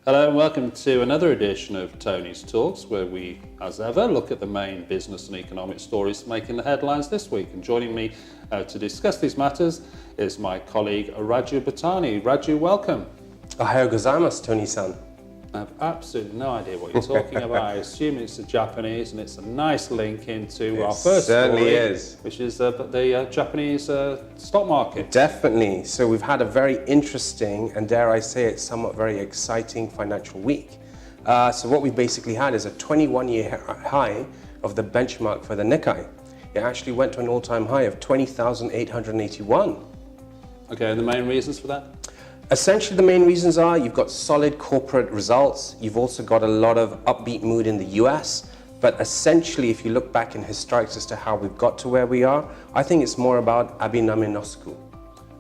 Hello and welcome to another edition of Tony's Talks, where we, as ever, look at the main business and economic stories making the headlines this week. And joining me to discuss these matters is my colleague Raju Butaney. Raju, welcome. Ohayou gozaimasu, Tony-san. I have absolutely no idea what you're talking about. I assume it's the Japanese, and it's a nice link into our first story, which is the Japanese stock market. Definitely. So we've had a very interesting, and dare I say it, somewhat very exciting financial week. So what we basically had is a 21-year high of the benchmark for the Nikei. It actually went to an all-time high of 20,881. Okay, and the main reasons for that? Essentially, the main reasons are you've got solid corporate results. You've also got a lot of upbeat mood in the US. But essentially, if you look back in historics as to how we've got to where we are, I think it's more about Abinominosku.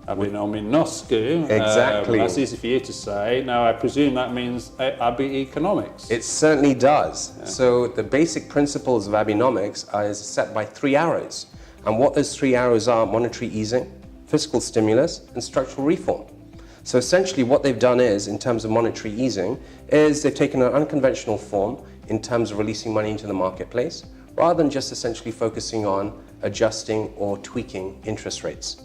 Abinominosku. Exactly. That's easy for you to say. Now, I presume that means Abi economics. It certainly does. Yeah. So the basic principles of Abenomics are set by 3 arrows. And what those 3 arrows are: monetary easing, fiscal stimulus, and structural reform. So essentially what they've done is, in terms of monetary easing, is they've taken an unconventional form in terms of releasing money into the marketplace, rather than just essentially focusing on adjusting or tweaking interest rates.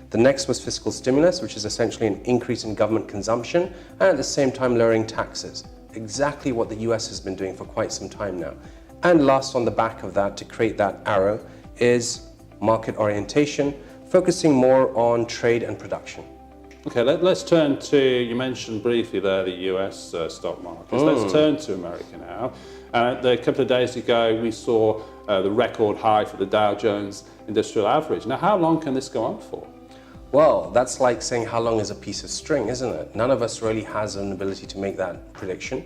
The next was fiscal stimulus, which is essentially an increase in government consumption, and at the same time lowering taxes. Exactly what the US has been doing for quite some time now. And last, on the back of that, to create that arrow, is market orientation, focusing more on trade and production. Okay, let's turn to, you mentioned briefly there the US stock markets. Let's turn to America now. A couple of days ago we saw the record high for the Dow Jones Industrial Average. Now, how long can this go on for? Well, that's like saying how long is a piece of string, isn't it? None of us really has an ability to make that prediction.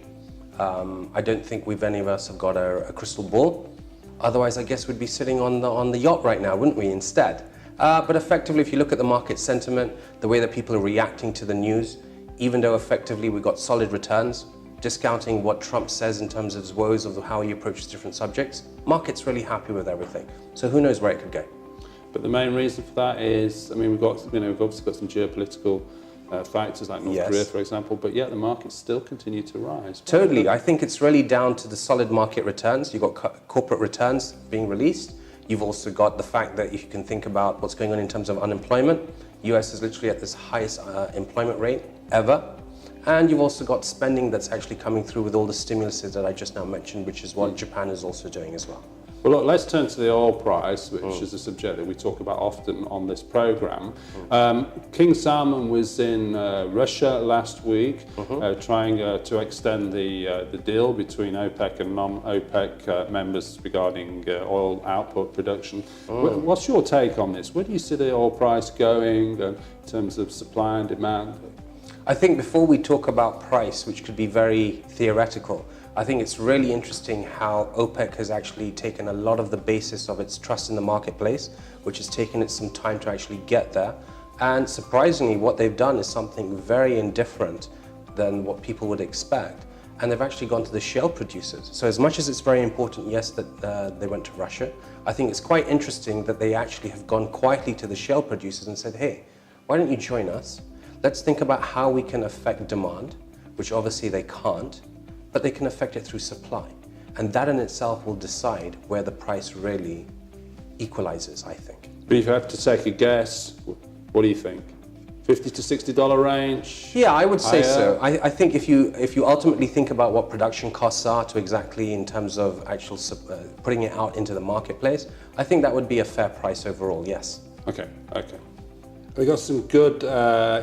I don't think any of us have got a crystal ball. Otherwise, I guess we'd be sitting on the yacht right now, wouldn't we, instead? But effectively, if you look at the market sentiment, the way that people are reacting to the news, even though effectively we've got solid returns, discounting what Trump says in terms of his woes of how he approaches different subjects, market's really happy with everything. So who knows where it could go. But the main reason for that is, I mean, we've obviously got some geopolitical factors like North Korea, for example, but yet the markets still continue to rise. Totally. I think it's really down to the solid market returns. You've got corporate returns being released. You've also got the fact that if you can think about what's going on in terms of unemployment, US is literally at this highest employment rate ever. And you've also got spending that's actually coming through with all the stimuluses that I just now mentioned, which is what Japan is also doing as well. Well, look, let's turn to the oil price, which is a subject that we talk about often on this program. King Salman was in Russia last week, trying to extend the deal between OPEC and non-OPEC members regarding oil output production. What's your take on this? Where do you see the oil price going in terms of supply and demand? I think before we talk about price, which could be very theoretical, I think it's really interesting how OPEC has actually taken a lot of the basis of its trust in the marketplace, which has taken it some time to actually get there. And surprisingly, what they've done is something very indifferent than what people would expect. And they've actually gone to the shale producers. So as much as it's very important, yes, that they went to Russia, I think it's quite interesting that they actually have gone quietly to the shale producers and said, hey, why don't you join us? Let's think about how we can affect demand, which obviously they can't, but they can affect it through supply. And that in itself will decide where the price really equalizes, I think. But if you have to take a guess, what do you think? $50 to $60 range? Yeah, I would say so. I think if you ultimately think about what production costs are to exactly in terms of actual putting it out into the marketplace, I think that would be a fair price overall, yes. Okay. We got some good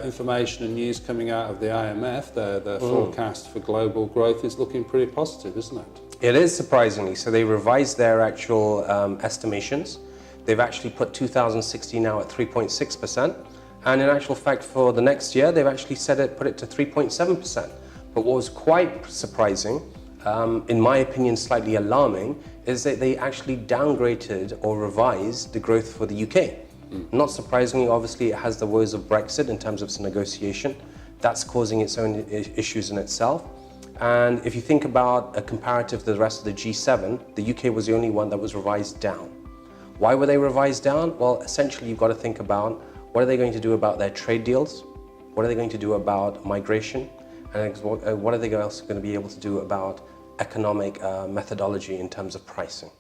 information and news coming out of the IMF. The forecast for global growth is looking pretty positive, isn't it? It is, surprisingly. So they revised their actual estimations. They've actually put 2016 now at 3.6%. And in actual fact, for the next year, they've actually put it to 3.7%. But what was quite surprising, in my opinion, slightly alarming, is that they actually downgraded or revised the growth for the UK. Not surprisingly, obviously, it has the woes of Brexit in terms of its negotiation. That's causing its own issues in itself. And if you think about a comparative to the rest of the G7, the UK was the only one that was revised down. Why were they revised down? Well, essentially, you've got to think about what are they going to do about their trade deals? What are they going to do about migration? And what are they else going to be able to do about economic methodology in terms of pricing?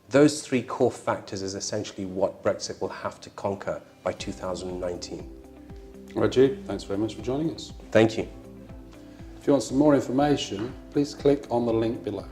Those three core factors is essentially what Brexit will have to conquer by 2019. Raju, thanks very much for joining us. Thank you. If you want some more information, please click on the link below.